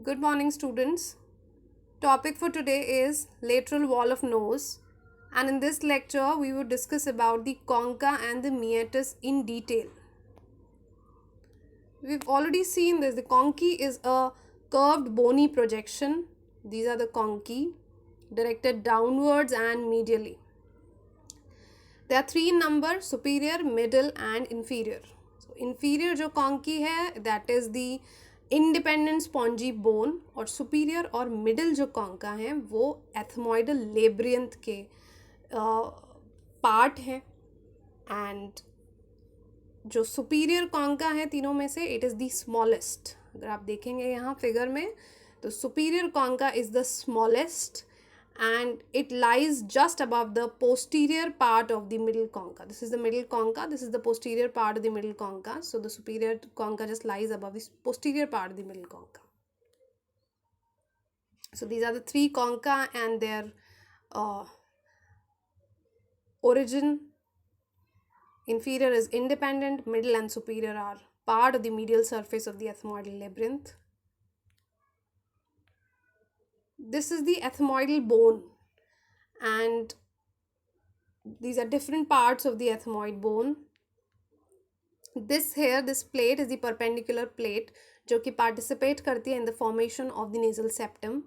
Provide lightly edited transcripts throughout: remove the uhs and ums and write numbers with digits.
Good morning, students. Topic for today is lateral wall of nose, and in this lecture, we will discuss about the concha and the meatus in detail. We've already seen this. The conchae is a curved bony projection. These are the conchae directed downwards and medially. There are three in number: superior, middle, and inferior. So inferior जो conchae है, that is the independent spongy bone, और superior और middle जो concha हैं वो ethmoidal लेब्रियंथ के part हैं. And जो सुपीरियर कॉन्का है तीनों में से इट इज़ द स्मॉलेस्ट. अगर आप देखेंगे यहाँ फिगर में तो superior concha is the smallest and it lies just above the posterior part of the middle concha. This is the middle concha, this is the posterior part of the middle concha. So the superior concha just lies above the posterior part of the middle concha. So these are the three concha and their origin. Inferior is independent, middle and superior are part of the medial surface of the ethmoidal labyrinth. This is the ethmoidal bone, and these are different parts of the ethmoid bone. This plate is the perpendicular plate जो कि participate करती है in the formation of the nasal septum,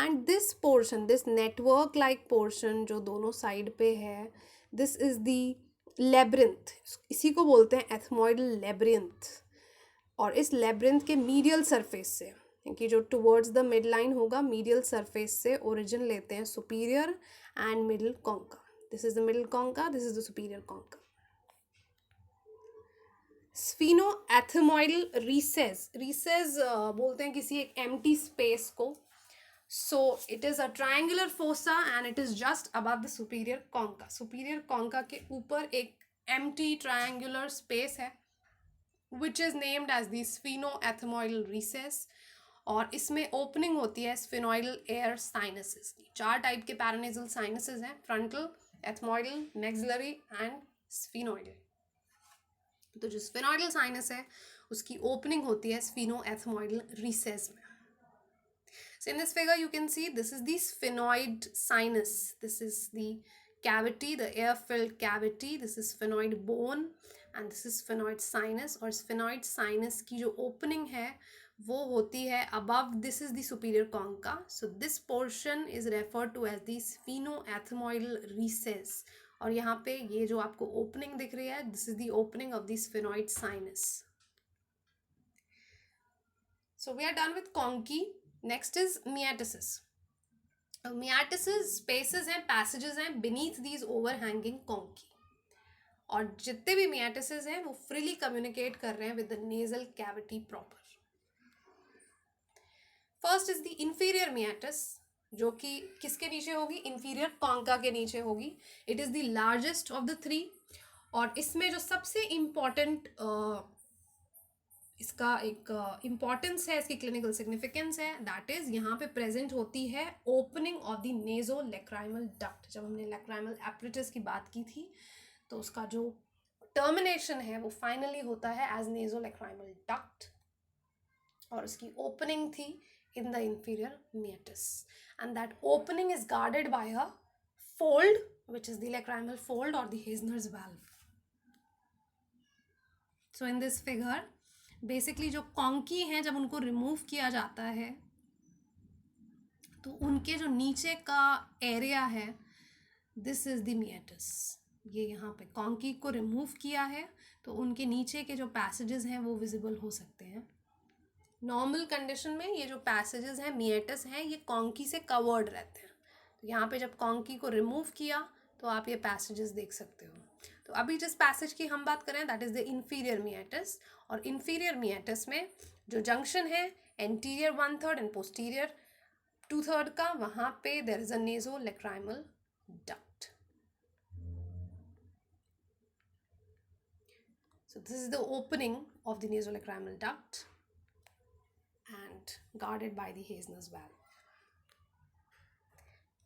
and this portion, this network like portion जो दोनों side पे है, this is the labyrinth. इसी को बोलते हैं ethmoidal labyrinth. और इस labyrinth के medial surface से, क्योंकि जो टुवर्ड्स द मिड लाइन होगा मीडियल सरफेस से ओरिजिन लेते हैं superior and middle concha. This is the middle concha, this is the superior concha. Sphenoethmoidal recess बोलते हैं किसी एक एम्प्टी स्पेस को. So it is a triangular fossa and it is just above the superior concha. Superior concha के ऊपर एक empty triangular space है which is named as the sphenoethmoidal recess, और इसमें ओपनिंग होती है स्फिनोइडल एयर साइनसेस की. चार टाइप के पैरानेजल साइनसेस हैं: फ्रंटल, एथमोइडल, मैक्सिलरी एंड स्फिनोइडल. तो जो स्फिनोइडल साइनस है उसकी ओपनिंग होती है स्फिनोएथमोइडल रिसेस में. So in this figure you can see this is the sphenoid sinus, this is the cavity, the air filled cavity, this is sphenoid bone and this is sphenoid sinus. और sphenoid sinus की जो opening है वो होती है above, this is the superior concha. So this portion is referred to as the sphenoethmoidal recess. और यहाँ पे ये जो आपको opening दिख रही है, this is the opening of the sphenoid sinus. So we are done with conchae. Next is meatus. Meatus spaces हैं, passages हैं beneath these overhanging conchae. और जितने भी meatus हैं वो freely communicate कर रहे हैं with the nasal cavity proper. First is the inferior meatus, जो कि किसके नीचे होगी? इंफीरियर कॉन्का के नीचे होगी. It is the largest of the three, और इसमें जो सबसे इम्पॉर्टेंट इसका एक इम्पॉर्टेंस है, इसकी क्लिनिकल सिग्निफिकेंस है, दैट इज़ यहाँ पे प्रेजेंट होती है opening of the naso lacrimal duct. जब हमने लैक्राइमल एपरेटस की बात की थी तो उसका जो टर्मिनेशन है वो फाइनली होता है एज नेजो लैक्राइमल डक्ट, और उसकी ओपनिंग थी in the inferior meatus, and that opening is guarded by a fold which is the lacrimal fold or the Haisner's valve. So in this figure basically जो conchae हैं जब उनको remove किया जाता है तो उनके जो नीचे का area है this is the meatus. ये यहाँ पे conchae को remove किया है तो उनके नीचे के जो passages हैं वो visible हो सकते हैं. नॉर्मल कंडीशन में ये जो पैसेजेस हैं मिएटस हैं ये कॉन्की से कवर्ड रहते हैं. तो यहाँ पे जब कॉन्की को रिमूव किया तो आप ये पैसेजेस देख सकते हो. तो अभी जिस पैसेज की हम बात करें that is the inferior meatus, और इंफीरियर मिएटस में जो जंक्शन है एंटीरियर 1/3 एंड पोस्टीरियर 2/3 का, वहाँ पे there is a naso lacrimal duct. So this is the opening of the naso lacrimal duct and guarded by the Haisner's valve.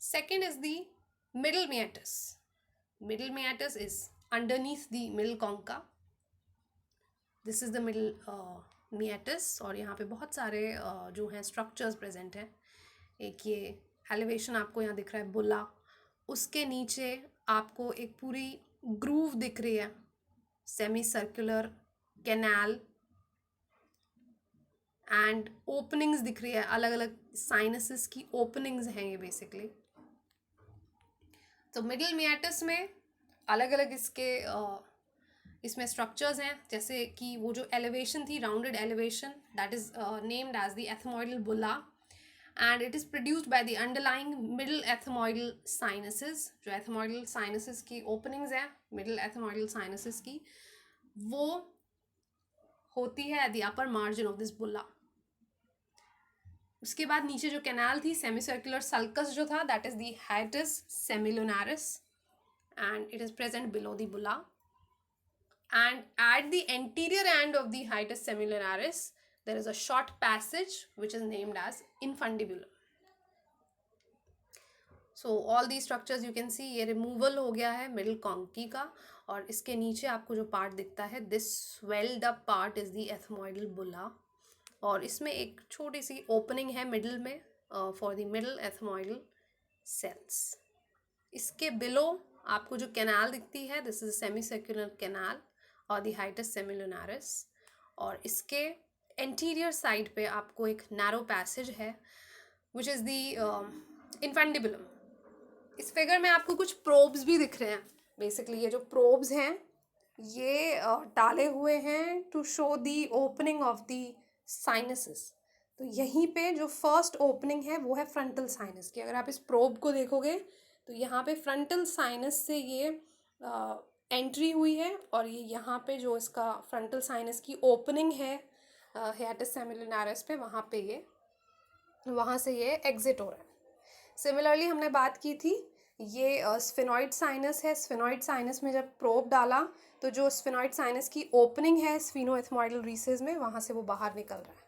Second is the middle meatus. Middle meatus is underneath the middle concha. This is the middle meatus, और यहाँ पे बहुत सारे जो हैं structures present हैं। एक ये एलिवेशन आपको यहाँ दिख रहा है बुला, उसके नीचे आपको एक पूरी ग्रूव दिख रही है, semi circular canal and openings दिख रही है, अलग अलग साइनसेस की ओपनिंग्स हैं ये बेसिकली। तो मिडिल मिएटस में अलग अलग इसमें स्ट्रक्चर्स हैं, जैसे कि वो जो एलिवेशन थी, rounded elevation, that is named as the ethmoidal bulla, and it is produced by the underlying middle ethmoidal sinuses. जो एथमोइडल साइनसेस की ओपनिंग्स हैं, मिडिल एथमोइडल साइनसेस की, वो होती है at the upper margin of this bulla. उसके बाद नीचे जो कैनाल थी, सेमी सर्कुलर सल्कस जो था, that is the hiatus semilunaris, and it is present below the bulla. And at the anterior end of the hiatus seminularis, there is a short passage which is named as infundibulum. So all these structures you can see, ये removal हो गया है middle conchi का, और इसके नीचे आपको जो part दिखता है, this swelled up part is the ethmoidal bulla, और इसमें एक छोटी सी opening है middle में for the middle ethmoidal cells. इसके below आपको जो canal दिखती है, this is a semicircular canal और द हाइटस सेमिलुनारिस, और इसके एंटीरियर साइड पे आपको एक नैरो पैसेज है विच इज़ द इन्फेंडिबुलम। इस फिगर में आपको कुछ प्रोब्स भी दिख रहे हैं। बेसिकली ये जो प्रोब्स हैं ये डाले हुए हैं to show the opening of the sinuses. तो यहीं पे जो फर्स्ट ओपनिंग है वो है फ्रंटल साइनस की। अगर आप इस प्रोब को देखोगे तो यहाँ पे फ्रंटल साइनस से ये एंट्री हुई है, और ये यहाँ पे जो इसका फ्रंटल साइनस की ओपनिंग है हियाटस सेमिलुनारिस पे, वहाँ से ये एग्जिट हो रहा है। सिमिलरली हमने बात की थी, ये स्फेनॉइड साइनस है। स्फेनॉइड साइनस में जब प्रोब डाला तो जो स्फेनॉइड साइनस की ओपनिंग है स्फीनोएथमोइडल रीसेस में, वहाँ से वो बाहर निकल रहा है।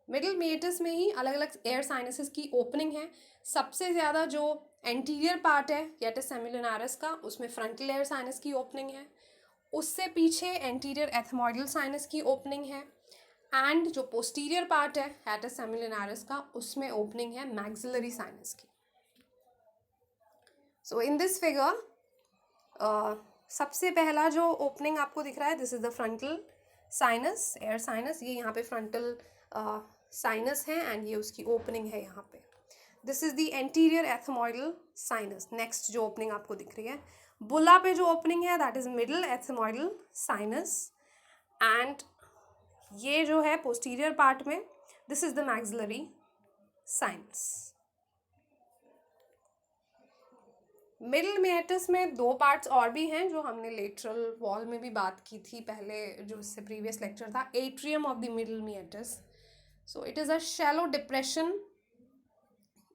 मिडिल मिएटस में ही अलग अलग एयर साइनसेस की ओपनिंग है। सबसे ज़्यादा जो एंटीरियर पार्ट है हियाटस सेमिलुनारिस का, उसमें फ्रंटल एयर साइनस की ओपनिंग है। उससे पीछे एंटीरियर एथमोइडल साइनस की ओपनिंग है, एंड जो पोस्टीरियर पार्ट है हियाटस सेमिलुनारिस का, उसमें ओपनिंग है मैक्सिलरी साइनस की। सो इन दिस फिगर सबसे पहला जो ओपनिंग आपको दिख रहा है, this is the frontal sinus, air sinus. ये यहाँ पे फ्रंटल साइनस है एंड ये उसकी ओपनिंग है यहाँ पे। This is the anterior ethmoidal sinus. Next जो ओपनिंग आपको दिख रही है बुला पे, जो ओपनिंग है that is middle ethmoidal sinus, and ये जो है पोस्टीरियर पार्ट में, this is the maxillary sinus. Middle meatus में दो पार्ट्स और भी हैं जो हमने लेटरल वॉल में भी बात की थी पहले, जो इससे प्रीवियस लेक्चर था, atrium of the middle meatus. So it is a shallow depression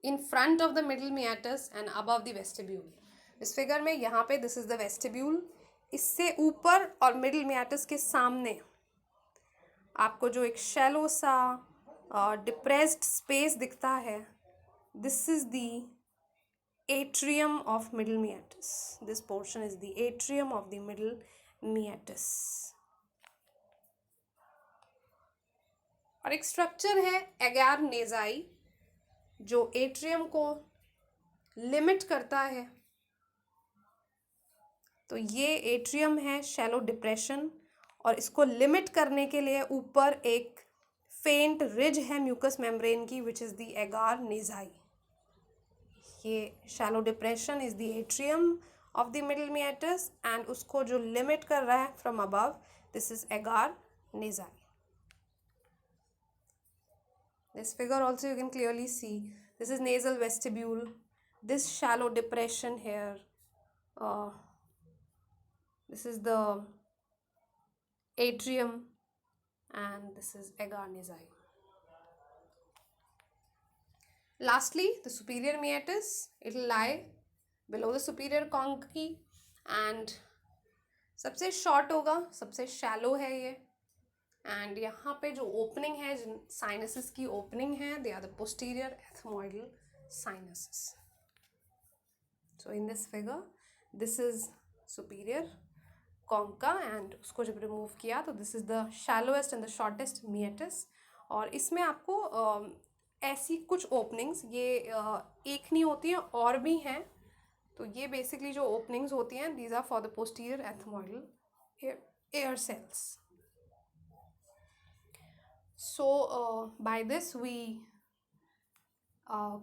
in front of the middle meatus and above the vestibule. इस फिगर में यहाँ पे दिस इज द वेस्टिब्यूल, इससे ऊपर और मिडिल मिएटस के सामने आपको जो एक शैलो सा डिप्रेस्ड स्पेस दिखता है, this is the atrium of middle meatus. This portion is the atrium of the middle meatus. और एक स्ट्रक्चर है एगार नेजाई जो एट्रियम को लिमिट करता है। तो ये एट्रियम है शैलो डिप्रेशन, और इसको लिमिट करने के लिए ऊपर एक फेंट रिज है म्यूकस मेम्ब्रेन की, विच इज़ द एगार नेजाई। ये shallow depression is the atrium of the middle meatus, and उसको जो लिमिट कर रहा है फ्रॉम अबव, दिस इज एगार नेजाई। This figure also you can clearly see, this is nasal vestibule, this shallow depression here, this is the atrium, and this is agar nasai. Lastly, the superior meatus, it will lie below the superior conchi, and सबसे short होगा, सबसे shallow है ये, and यहाँ पे जो opening है, जिन sinuses की ओपनिंग है, they are the posterior ethmoidal sinuses. So in this figure, this is superior concha and उसको जब रिमूव किया तो this is the shallowest and the shortest meatus. और इसमें आपको ऐसी कुछ ओपनिंग्स ये एक नहीं होती हैं और भी हैं। तो ये बेसिकली जो ओपनिंग्स होती हैं these are for the posterior ethmoidal air cells. So by this we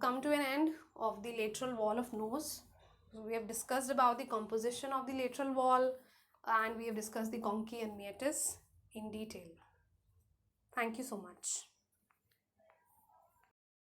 come to an end of the lateral wall of nose. So we have discussed about the composition of the lateral wall and we have discussed the conchae and meatus in detail. Thank you so much.